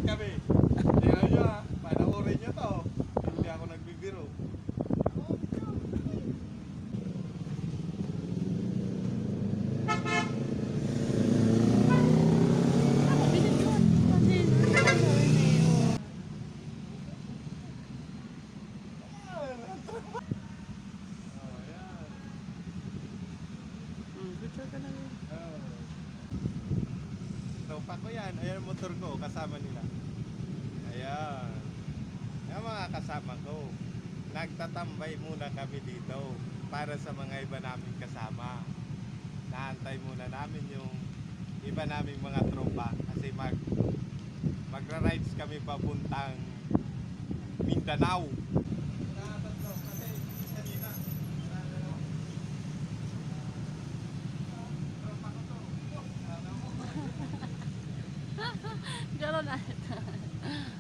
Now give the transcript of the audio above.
kami. Tingnan nyo ha, panoorin nyo to. Hindi ako nagbibiro. Tropa ko yan. Ayan motor ko, kasama nila. Ayan. Yung mga kasama ko. Nagtatambay muna kami dito para sa mga iba namin kasama. Naantay muna namin yung iba naming mga tropa kasi magra-rides kami papuntang Mindanao. Gano'n na ito.